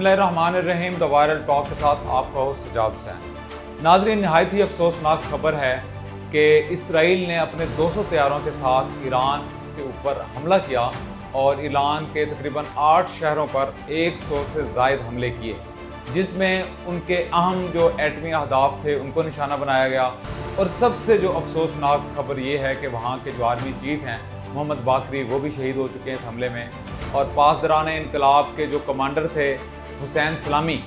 बिस्मिल्लाहिर्रहमानिर्रहीम। The viral talk के साथ आपका होस्ट सजाद हुसैन। नाज़रीन, नहायत ही अफसोसनाक खबर है कि इसराइल ने अपने 200 तैयारों के साथ ईरान के ऊपर हमला किया और ईरान के तकरीबन 8 शहरों पर 100 से ज़ायद हमले किए, जिसमें उनके अहम जो एटमी अहदाफ थे उनको निशाना बनाया गया। और सबसे जो अफसोसनाक खबर ये है कि वहाँ के जो आर्मी चीफ हैं मोहम्मद बाकरी, वो भी शहीद हो चुके हैं इस हमले में। और पासदरान इनकलाब के जो कमांडर थे हुसैन सलामी,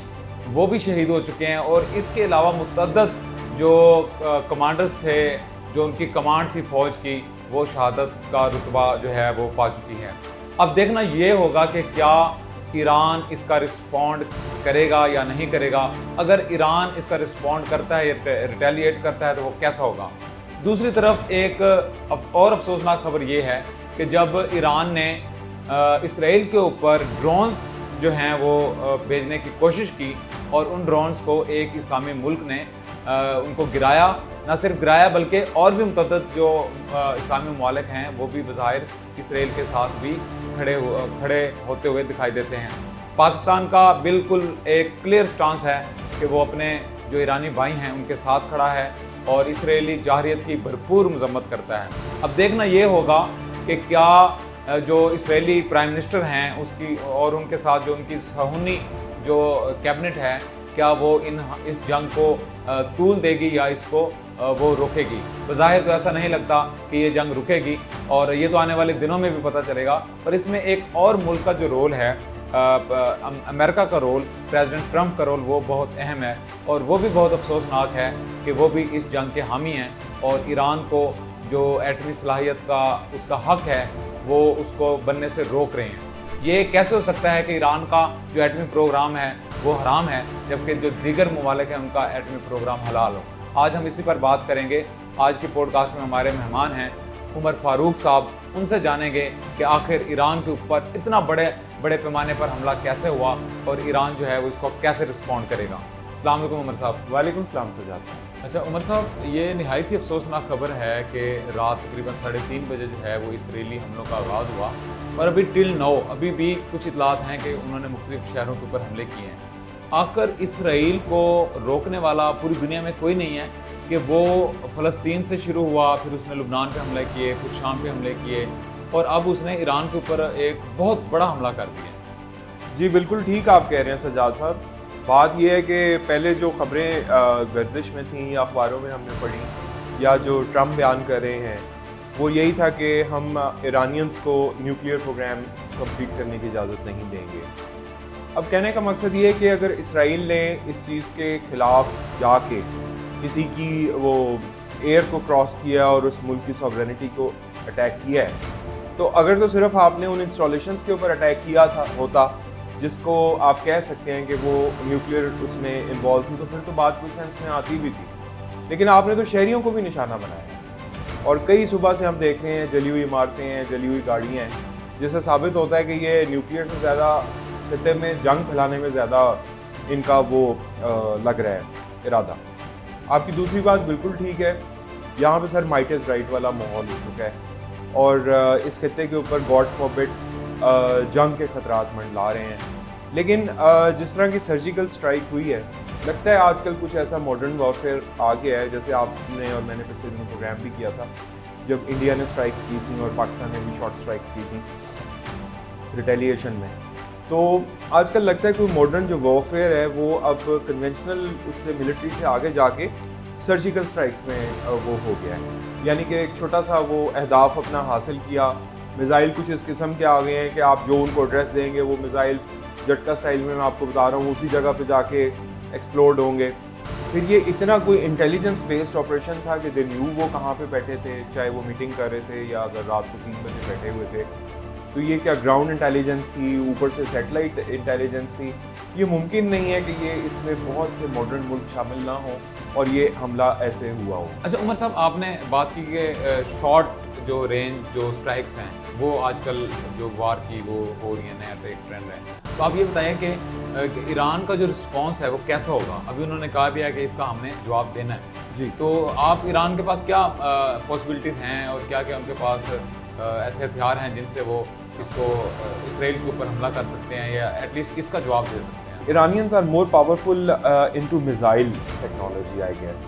वो भी शहीद हो चुके हैं। और इसके अलावा मुतअद्दद जो कमांडर्स थे, जो उनकी कमांड थी फ़ौज की, वो शहादत का रुतबा जो है वो पा चुकी है। अब देखना ये होगा कि क्या ईरान इसका रिस्पॉन्ड करेगा या नहीं करेगा। अगर ईरान इसका रिस्पॉन्ड करता है या रिटेलिएट करता है तो वो कैसा होगा। दूसरी तरफ एक और अफसोसनाक खबर ये है कि जब ईरान ने इसराइल के ऊपर ड्रोन्स जो हैं वो भेजने की कोशिश की और उन ड्रोन्स को एक इस्लामी मुल्क ने उनको गिराया, ना सिर्फ गिराया बल्कि और भी मुतअद्दद जो इस्लामी ममालिक हैं वो भी बज़ाहिर इसराइल के साथ भी खड़े होते हुए दिखाई देते हैं। पाकिस्तान का बिल्कुल एक क्लियर स्टांस है कि वो अपने जो ईरानी भाई हैं उनके साथ खड़ा है और इसराइली जाहरियत की भरपूर मजम्मत करता है। अब देखना ये होगा कि क्या जो इसराइली प्राइम मिनिस्टर हैं उसकी और उनके साथ जो उनकी सहूनी जो कैबिनेट है, क्या वो इस जंग को तूल देगी या इसको वो रोकेगी। बज़ाहिर तो ऐसा नहीं लगता कि ये जंग रुकेगी और ये तो आने वाले दिनों में भी पता चलेगा। पर इसमें एक और मुल्क का जो रोल है, अमेरिका का रोल, प्रेसिडेंट ट्रंप का रोल, वो बहुत अहम है। और वो भी बहुत अफसोसनाक है कि वो भी इस जंग के हामी हैं और ईरान को जो एटमी सलाहियत का उसका हक है वो उसको बनने से रोक रहे हैं। ये कैसे हो सकता है कि ईरान का जो एटमी प्रोग्राम है वो हराम है जबकि जो दीगर ममालिक हैं उनका एटमी प्रोग्राम हलाल हो। आज हम इसी पर बात करेंगे। आज की पॉडकास्ट में हमारे मेहमान हैं उमर फारूक साहब। उनसे जानेंगे कि आखिर ईरान के ऊपर इतना बड़े पैमाने पर हमला कैसे हुआ और ईरान जो है वो इसको कैसे रिस्पॉन्ड करेगा। अस्सलाम वालेकुम उमर साहब। वालेकुम सलाम सजाद साहब। अच्छा उमर साहब, ये नहायत ही अफसोसनाक खबर है कि रात तकरीबन 3:30 बजे जो है वो इसराइली हमलों का आगाज़ हुआ और अभी टिल नाउ अभी भी कुछ इतलात हैं कि उन्होंने मुख्तलिफ शहरों के ऊपर हमले किए हैं। आखिर इसराइल को रोकने वाला पूरी दुनिया में कोई नहीं है कि वो फ़लस्तीन से शुरू हुआ, फिर उसने लुबनान पे हमले किए, फिर शाम पे हमले किए और अब उसने ईरान के ऊपर एक बहुत बड़ा हमला कर दिया। जी बिल्कुल ठीक आप कह रहे हैं सजाद साहब। बात यह है कि पहले जो खबरें गर्दिश में थीं या अखबारों में हमने पढ़ी या जो ट्रम्प बयान कर रहे हैं वो यही था कि हम ईरानियंस को न्यूक्लियर प्रोग्राम कंप्लीट करने की इजाज़त नहीं देंगे। अब कहने का मकसद ये है कि अगर इसराइल ने इस चीज़ के ख़िलाफ़ जाके किसी की वो एयर को क्रॉस किया और उस मुल्क की सॉवरेनिटी को अटैक किया है, तो अगर तो सिर्फ आपने उन इंस्टॉलेशंस के ऊपर अटैक किया होता जिसको आप कह सकते हैं कि वो न्यूक्लियर उसमें इन्वॉल्व थी, तो फिर तो बात कुछ सेंस में आती भी थी। लेकिन आपने तो शहरियों को भी निशाना बनाया और कई सुबह से हम देख रहे हैं जली हुई इमारतें हैं, जली हुई गाड़ियाँ हैं, जिससे साबित होता है कि ये न्यूक्लियर से ज़्यादा खत्ते में जंग फैलाने में ज़्यादा इनका वो लग रहा है इरादा। आपकी दूसरी बात बिल्कुल ठीक है, यहाँ पे सर माइट इज़ राइट वाला माहौल हो चुका है और इस खत्ते के ऊपर गॉड फॉरबिड जंग के खतरात मंडला रहे हैं। लेकिन जिस तरह की सर्जिकल स्ट्राइक हुई है, लगता है आजकल कुछ ऐसा मॉडर्न वॉरफेयर आ गया है, जैसे आपने और मैंने पिछले दिनों प्रोग्राम भी किया था जब इंडिया ने स्ट्राइक्स की थी और पाकिस्तान ने भी शॉर्ट स्ट्राइक्स की थी रिटेलिएशन में। तो आजकल लगता है कोई मॉडर्न जो वॉरफेयर है वो अब कन्वेंशनल उससे मिलिट्री से आगे जाके सर्जिकल स्ट्राइक्स में वो हो गया है। यानी कि एक छोटा सा वो अहदाफ अपना हासिल किया। मिज़ाइल कुछ इस किस्म के आ गए हैं कि आप जो उनको एड्रेस देंगे वो मिज़ाइल झटका स्टाइल में मैं आपको बता रहा हूँ उसी जगह पे जाके एक्सप्लोड होंगे। फिर ये इतना कोई इंटेलिजेंस बेस्ड ऑपरेशन था कि दे न्यू वो कहाँ पे बैठे थे, चाहे वो मीटिंग कर रहे थे या अगर रात को 3 बजे बैठे हुए थे। तो ये क्या ग्राउंड इंटेलिजेंस थी, ऊपर से सैटेलाइट इंटेलिजेंस थी। ये मुमकिन नहीं है कि ये इसमें बहुत से मॉडर्न मुल्क शामिल ना हो और ये हमला ऐसे हुआ हो। अच्छा उमर साहब, आपने बात की कि शॉर्ट जो रेंज जो स्ट्राइक्स हैं वो आजकल जो वार की वो हो रही है, नया एक ट्रेंड है। तो आप ये बताएं कि ईरान का जो रिस्पांस है वो कैसा होगा। अभी उन्होंने कहा भी है कि इसका हमने जवाब देना है जी। तो आप ईरान के पास क्या पॉसिबिलिटीज़ हैं और क्या क्या उनके पास ऐसे हथियार हैं जिनसे वो इसको इसराइल के ऊपर हमला कर सकते हैं या एटलीस्ट इसका जवाब दे सकते हैं। Iranians are more powerful into missile technology, I guess.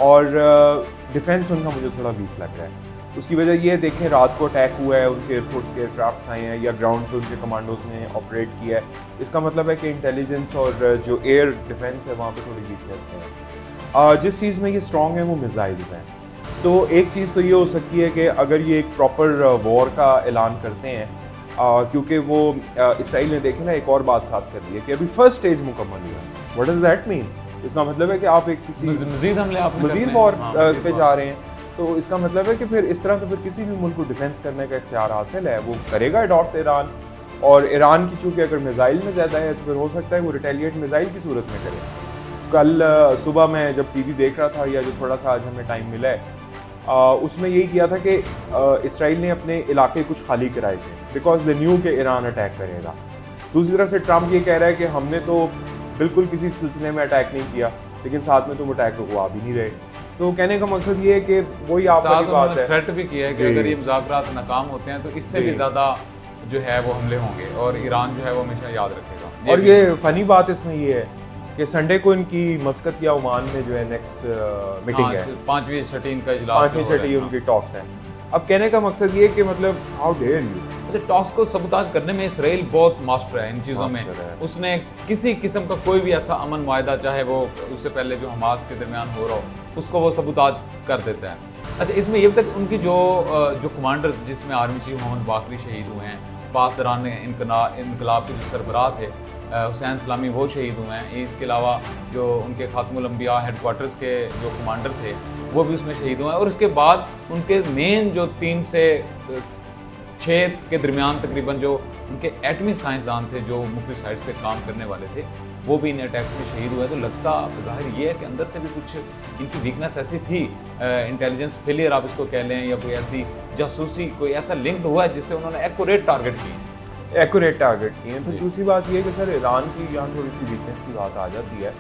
और डिफेंस उनका मुझे थोड़ा वीक लग रहा है। उसकी वजह ये है, देखें रात को अटैक हुआ है, उनके एयरफोर्स के एयरक्राफ्ट्स आए हैं या ग्राउंड पे उनके कमांडोज ने ऑपरेट किया है। इसका मतलब है कि इंटेलिजेंस और जो एयर डिफेंस है वहाँ पे थोड़ी वीकनेस है। जिस चीज़ में ये स्ट्रॉन्ग है वो मिसाइल्स हैं। तो एक चीज़ तो ये हो सकती है कि अगर ये एक प्रॉपर वॉर का ऐलान करते हैं, क्योंकि वो इसराइल ने देखे ना एक और बात साथ कर दी है कि अभी फर्स्ट स्टेज मुकम्मल हुआ है। What does that mean? इसका मतलब है कि आप एक किसी मजीद हमले आपने मजीद करने वॉर हैं। हाँ, पे जा रहे हैं। तो इसका मतलब है कि फिर इस तरह तो फिर किसी भी मुल्क को डिफेंस करने का इख्तियार हासिल है, वो करेगा अडॉप्ट ईरान। और ईरान की चूँकि अगर मिसाइल में ज़्यादा है तो फिर हो सकता है वो रिटेलिएट मिसाइल की सूरत में करे। कल सुबह मैं जब टीवी देख रहा था, या जो थोड़ा सा आज हमें टाइम मिला है, उसमें यही किया था कि इसराइल ने अपने इलाके कुछ खाली कराए थे बिकॉज दे न्यू के ईरान अटैक करेगा। दूसरी तरफ से ट्रम्प ये कह रहा है कि हमने तो बिल्कुल किसी सिलसिले में अटैक नहीं किया, लेकिन साथ में तुम अटैक रुकवा भी नहीं रहे। तो कहने का मकसद ये है कि वही आप वाली बात है, थ्रेट भी किया है कि अगर ये मुज़ाकरात नाकाम होते हैं तो इससे भी ज़्यादा जो है वो हमले होंगे और ईरान जो है वो हमेशा याद रखेगा। और ये फनी बात इसमें ये है कि संडे को इनकी मस्कत या ओमान में जो है नेक्स्ट मीटिंग है, 5वीं छठी इनका इजलास, 5वीं छठी उनकी टॉक्स हैं। अब कहने का मकसद ये कि मतलब हाउ डेयर यू। अच्छा, टॉक्स को सबूताज करने में इसराइल बहुत मास्टर है इन चीज़ों में। उसने किसी किस्म का कोई भी ऐसा अमन मुआहदा, चाहे वो उससे पहले जो हमास के दरमियान हो रहा हो, उसको वो सबूताज कर देता है। अच्छा, इसमें ये तक उनकी जो कमांडर, जिसमें आर्मी चीफ मोहम्मद बाकरी शहीद हुए हैं, पाक दौरान इनकलाब के जो सरबराह थे हुसैन सलामी, वो शहीद हुए हैं। इसके अलावा जो उनके खातमुल अंबिया हेडक्वार्टर्स के जो कमांडर थे वो भी उसमें शहीद हुए हैं। और उसके बाद उनके मेन जो 3 से 6 के दरमियान तकरीबन जो उनके एटमी साइंसदान थे, जो मुख्तलिफ साइड्स पे काम करने वाले थे, वो भी इन अटैक्स में शहीद हुए। तो लगता ज़ाहिर ये है कि अंदर से भी कुछ इनकी वीकनेस ऐसी थी, इंटेलिजेंस फेलियर आप इसको कह लें, या कोई ऐसी जासूसी कोई ऐसा लिंक्ड हुआ है जिससे उन्होंने एक्यूरेट टारगेट किए किए। तो दूसरी बात ये है कि सर ईरान की यहाँ थोड़ी सी वीकनेस की बात आ जाती है।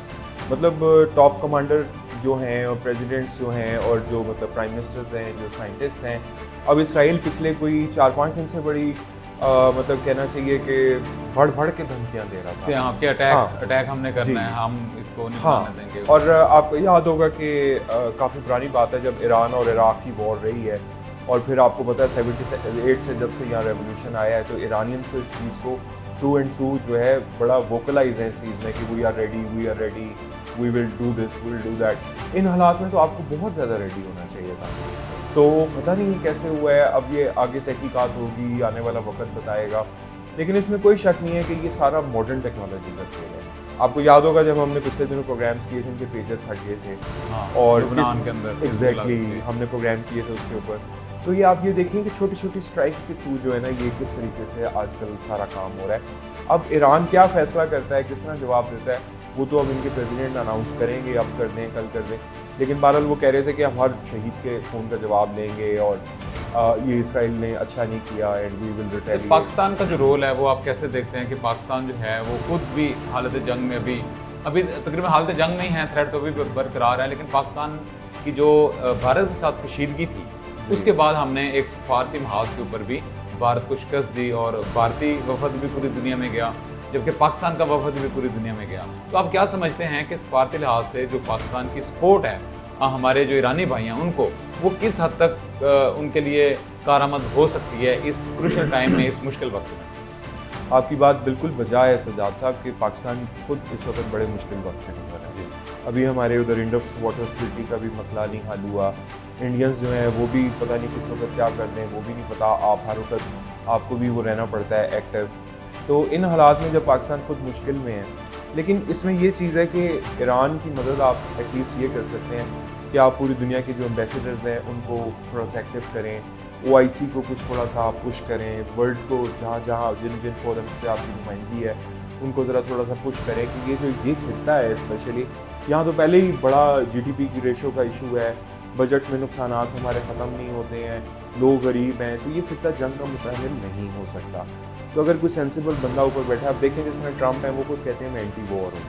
मतलब टॉप कमांडर जो हैं और प्रेसिडेंट्स जो हैं और जो मतलब प्राइम मिनिस्टर्स हैं, जो साइंटिस्ट हैं, अब इसराइल पिछले कोई 4-5 दिन से बड़ी मतलब कहना चाहिए कि बढ़ के धमकियाँ दे रहा था। आपके अटैक हमने करना है, हम इसको नहीं करने देंगे। और आपको याद होगा कि काफ़ी पुरानी बात है जब ईरान और इराक की वॉर रही है, और फिर आपको पता है 78 से जब से यहाँ रेवोल्यूशन आया है, तो ईरानियंस तो इस चीज़ को थ्रू एंड थ्रू जो है बड़ा वोकलाइज है इस चीज़ में कि we are ready, we will do this, we will do that. इन हालात में तो आपको बहुत ज़्यादा रेडी होना चाहिए था। तो पता नहीं कैसे हुआ है, अब ये आगे तहकीकात होगी, आने वाला वक्त बताएगा। लेकिन इसमें कोई शक नहीं है कि ये सारा मॉडर्न टेक्नोलॉजी का खेल है। आपको याद होगा जब हमने पिछले दिनों प्रोग्राम्स किए थे, उनके पेजर फट गए थे, और लुबनान के अंदर एग्जैक्टली हमने प्रोग्राम किए थे उसके ऊपर। तो ये आप ये देखें कि छोटी छोटी स्ट्राइक्स के थ्रू जो है ना, ये किस तरीके से आजकल सारा काम हो रहा है। अब ईरान क्या फैसला करता है, किस तरह जवाब देता है, वो तो अब इनके प्रेसिडेंट अनाउंस करेंगे, अब कर दें, कल कर दें। लेकिन बहरहाल वो कह रहे थे कि हम हर शहीद के खून का जवाब देंगे, और ये इसराइल ने अच्छा नहीं किया and we will retaliate. Pakistan का जो रोल है वो आप कैसे देखते हैं कि पाकिस्तान जो है वो खुद भी हालत जंग में अभी तकरीबन हालत जंग नहीं है, थ्रेट तो भी बरकरार है, लेकिन पाकिस्तान की जो भारत के साथ कशीदगी थी, उसके बाद हमने एक सफारती महाज के ऊपर भी भारत को शिकस्त दी, और भारतीय वफद भी पूरी दुनिया में गया, जबकि पाकिस्तान का वफद भी पूरी दुनिया में गया। तो आप क्या समझते हैं कि सफारती लिहाज से जो पाकिस्तान की सपोर्ट है हमारे जो ईरानी भाई हैं उनको, वो किस हद तक उनके लिए कारआमद हो सकती है इस क्रूशियल टाइम में, इस मुश्किल वक्त में? आपकी बात बिल्कुल बजा है सज्जाद साहब कि पाकिस्तान खुद इस वक्त बड़े मुश्किल वक्त से गुजर रहा है। अभी हमारे उधर इंडस वाटर अथॉरिटी का भी मसला नहीं हल हुआ। इंडियंस जो हैं वो भी पता नहीं किस वक्त क्या कर दें, वो भी नहीं पता। आप हर वक्त आपको भी वो रहना पड़ता है एक्टिव। तो इन हालात में जब पाकिस्तान खुद मुश्किल में है, लेकिन इसमें ये चीज़ है कि ईरान की मदद आप एटलीस्ट ये कर सकते हैं कि आप पूरी दुनिया के जो एम्बेसडर्स हैं उनको थोड़ा सा एक्टिव करें, OIC को कुछ थोड़ा सा पुश करें, वर्ल्ड को जहाँ जहाँ जिन फोरम्स पे आपकी नुमाइंदगी है उनको ज़रा थोड़ा सा पुश करें कि ये जो ये खिता है स्पेशली, यहाँ तो पहले ही बड़ा GDP की रेशो का इशू है, बजट में नुकसानात हमारे ख़त्म नहीं होते हैं, लोग गरीब हैं, तो ये खिता जंग का मुताहिल नहीं हो सकता। तो अगर कोई सेंसिबल बंदा ऊपर बैठा है, आप देखें जिस तरह ट्रम्प है वो खुद कहते हैं मैं एंटी वॉर हूँ,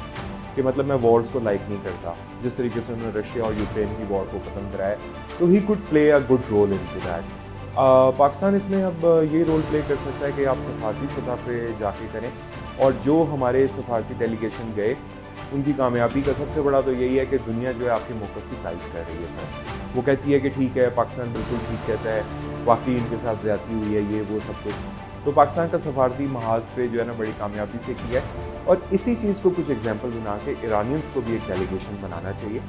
कि मतलब मैं वॉर्स को लाइक नहीं करता, जिस तरीके से उन्होंने रशिया और यूक्रेन की वॉर को ख़त्म कराया, तो he could play a good role into that. Pakistan इसमें अब ये रोल प्ले कर सकता है कि आप सफारती सतह पे जाके करें, और जो हमारे सफारती डेलीगेशन गए उनकी कामयाबी का सबसे बड़ा तो यही है कि दुनिया जो है आपके मौक़िफ़ की तारीफ़ कर रही है सर। वो कहती है कि ठीक है, पाकिस्तान बिल्कुल ठीक कहता है, वाकई इनके साथ ज़्यादती हुई है, ये वो सब कुछ। तो पाकिस्तान का सफारती महाज पे जो है ना बड़ी कामयाबी से किया है, और इसी चीज़ को कुछ एग्जांपल बना के ईरानियंस को भी एक डेलीगेशन बनाना चाहिए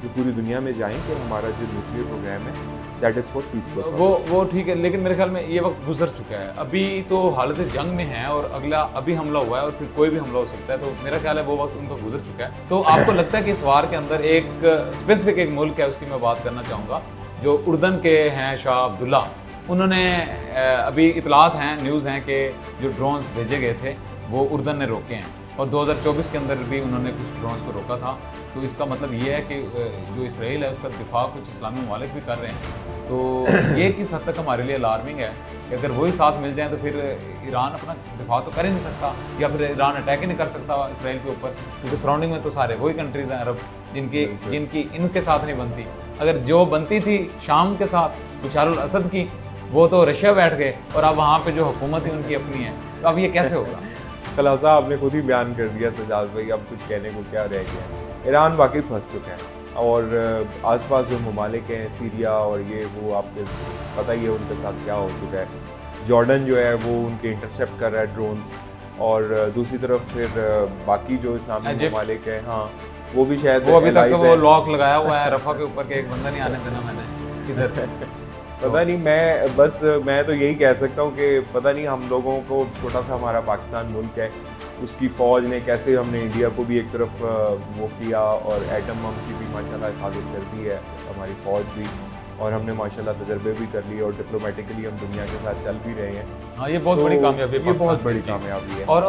जो पूरी दुनिया में जाएं कि हमारा जो न्यूक्लियर प्रोग्राम है दैट इज़ फॉर पीसफुल। वो ठीक है, लेकिन मेरे ख्याल में ये वक्त गुजर चुका है। अभी तो हालत जंग में है और अगला अभी हमला हुआ है और फिर कोई भी हमला हो सकता है, तो मेरा ख्याल है वो वक्त उनका गुजर चुका है। तो आपको लगता है कि इस वार के अंदर एक स्पेसिफिक एक मुल्क है, उसकी मैं बात करना चाहूँगा, जो उर्दन के हैं शाह अब्दुल्ला। उन्होंने अभी इतलात हैं, न्यूज़ हैं कि जो ड्रोन्स भेजे गए थे वो उर्दन ने रोके हैं, और 2024 के अंदर भी उन्होंने कुछ ड्रोन्स को रोका था। तो इसका मतलब ये है कि जो इसराइल है उसका दिफा कुछ इस्लामी ममालिक भी कर रहे हैं। तो ये किस हद तक हमारे लिए अलार्मिंग है कि अगर वही साथ मिल जाएँ तो फिर ईरान अपना दिफा तो कर ही नहीं सकता, या फिर ईरान अटैक ही नहीं कर सकता इसराइल के ऊपर, क्योंकि सराउंडिंग में तो सारे वही कंट्रीज़ हैं अरब जिनकी इनके साथ नहीं बनती। अगर जो बनती थी शाम के साथ बशार अल असद की, वो तो रशिया बैठ गए और अब वहाँ पे जो हुकूमत है उनकी अपनी है, तो अब ये कैसे होगा? खलासा आपने खुद ही बयान कर दिया सजाद भाई, अब कुछ कहने को क्या रह गया। ईरान वाकई फंस चुका है, और आसपास जो ममालिक हैं सीरिया और ये वो आपके पता ही है उनके साथ क्या हो चुका है। जॉर्डन जो है वो उनके इंटरसेप्ट कर रहा है ड्रोन्स, और दूसरी तरफ फिर बाकी जो इस्लामी ममालिक हैं, हाँ वो भी शायद वो अभी तक तो वो लॉक लगाया हुआ है रफा के ऊपर के एक बंदा नहीं आने देना मैंने इधर। पता नहीं, मैं तो यही कह सकता हूँ कि पता नहीं हम लोगों को, छोटा सा हमारा पाकिस्तान मुल्क है, उसकी फ़ौज ने कैसे, हमने इंडिया को भी एक तरफ वो किया, और एटम बम की भी माशाल्लाह हिफाजत कर दी है हमारी फ़ौज भी, और हमने माशाल्लाह तजर्बे भी कर लिए, और डिप्लोमेटिकली हम दुनिया के साथ चल भी रहे हैं। हाँ, ये बहुत बड़ी कामयाबी है, ये बहुत बड़ी कामयाबी है। और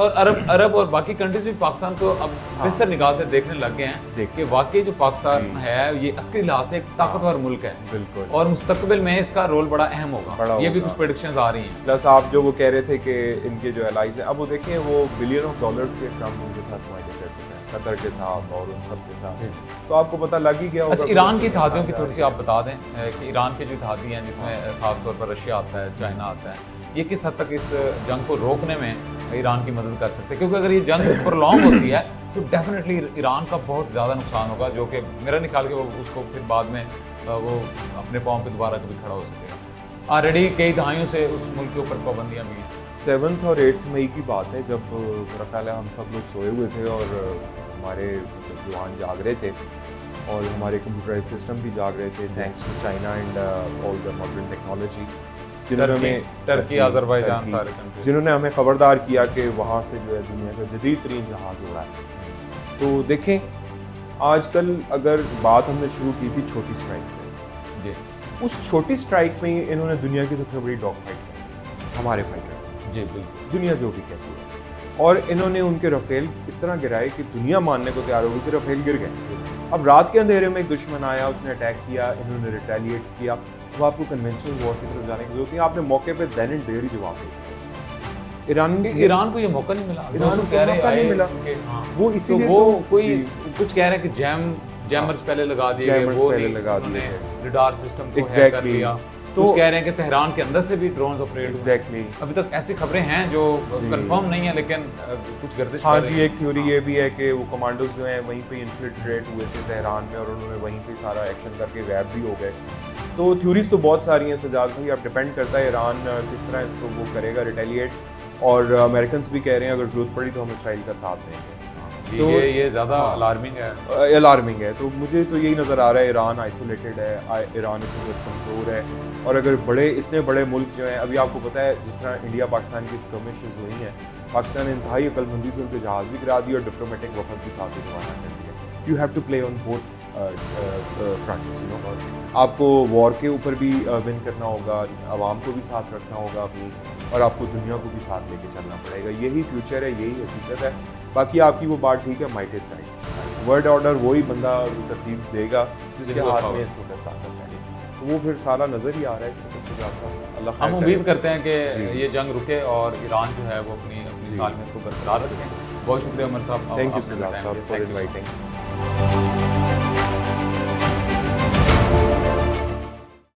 अरब और बाकी कंट्रीज भी पाकिस्तान को अब बेहतर निगाह से देखने लग गए हैं कि वाकई जो पाकिस्तान है ये अस्करी लिहाज से एक ताकतवर मुल्क है। बिल्कुल, और मुस्तकबिल में इसका रोल बड़ा अहम होगा, ये भी कुछ प्रेडिक्शंस आ रही हैं। प्लस आप जो वो कह रहे थे कि इनके जो एलाइज हैं, अब वो देखें वो बिलियन ऑफ डॉलर्स के ट्रम्प उनके साथ मुआहदे कर चुके हैं, कतर के साथ और उन सब के साथ, तो आपको पता लग ही गया होगा। अच्छा, ईरान की इत्तेहादियों की थोड़ी सी आप बता दें कि ईरान के जो इत्तेहादी हैं, जिसमें खास तौर पर रशिया आता है, चाइना आता है, ये किस हद तक इस जंग को रोकने में ईरान की मदद कर सकते हैं? क्योंकि अगर ये जंग प्रोलॉन्ग होती है तो डेफिनेटली ईरान का बहुत ज़्यादा नुकसान होगा, जो कि मेरा निकाल के वो उसको फिर बाद में वो अपने पाँव पे दोबारा कभी खड़ा हो सकेगा। ऑलरेडी कई दहाइयों से उस मुल्क के ऊपर पाबंदियाँ भी हैं। 7 और 8 मई की बात है, जब मेरा ख्याल है हम सब लोग सोए हुए थे और हमारे जवान जाग रहे थे, और हमारे कंप्यूटराइज सिस्टम भी जाग रहे थे, thanks to China and all the modern technology, Turkey, Azerbaijan, सारे कंट्री जिन्होंने हमें खबरदार किया कि वहाँ से जो है दुनिया का जदीद तरीन जहाज़ उड़ा है। तो देखें, आजकल अगर बात हमने शुरू की थी छोटी स्ट्राइक से, जी, उस छोटी स्ट्राइक में इन्होंने दुनिया की सबसे बड़ी डॉग फाइट की हमारे फाइटर्स। जी बिल्कुल, दुनिया जो भी कहती है, और इन्होंने उनके रफेल इस तरह गिराए कि दुनिया मानने को तैयार हो गई कि रफेल गिर गए। अब रात के अंधेरे में एक दुश्मन आया, उसने अटैक किया, इन्होंने रिटेलिएट किया। अब आपको कन्वेंशनल वॉर की तरफ जाने की जरूरत नहीं, आपने मौके पे देन एंड देयर ही जवाब दिया। ईरान को ये मौका नहीं मिला, ईरान को मौका नहीं मिला, वो इसीलिए वो कोई कुछ कह रहे हैं कि जैमर्स पहले लगा दिए, वो पहले लगा दिए, रडार सिस्टम को हैक कर लिया। तो कह रहे हैं कि तेहरान के अंदर से भी ड्रोन्स ऑपरेट एग्जैक्टली। अभी तक ऐसी खबरें हैं जो कंफर्म नहीं है, लेकिन कुछ गर्दिश। हाँ जी, एक थ्योरी ये भी है कि वो कमांडोज जो हैं वहीं पे इन्फिल्ट्रेट हुए थे तेहरान में, और उन्होंने वहीं पे सारा एक्शन करके गायब भी हो गए। तो थ्योरीज तो बहुत सारी हैं सजाद भाई, अब डिपेंड करता है ईरान किस तरह इसको वो करेगा रिटेलिएट, और अमेरिकन भी कह रहे हैं अगर जरूरत पड़ी तो हम इसराइल का साथ देंगे। तो ये ज़्यादा अलार्मिंग है। तो मुझे तो यही नज़र आ रहा है, ईरान आइसोलेटेड है, ईरान इस वक्त कमज़ोर है, और अगर इतने बड़े मुल्क जो हैं, अभी आपको पता है जिस तरह इंडिया पाकिस्तान की स्कर्मिशेस हुई हैं, पाकिस्तान ने इंतहाई अक्लमंदी से उनके जहाज़ भी गिरा दिए और डिप्लोमेटिक वफद के साथ भी रवाना कर दिया। You have to play on both fronts, you know. आपको वॉर के ऊपर भी विन करना होगा, आवाम को भी साथ रखना होगा अपनी, और आपको दुनिया को भी साथ लेके चलना पड़ेगा। यही फ्यूचर है, यही हकीकत है। बाकी आपकी वो बात ठीक है, might is right, world order वही बंदा तरतीब देगा जिसके हाथ में इस वक्त ताकत है, तो वो फिर सारा नज़र ही आ रहा है इस वक्त। अल्लाह हम उम्मीद करते हैं कि ये जंग रुके और ईरान जो है वो अपनी सालमियत को बरकरार रखें। बहुत शुक्रिया अमर साहब, thank you sir for inviting.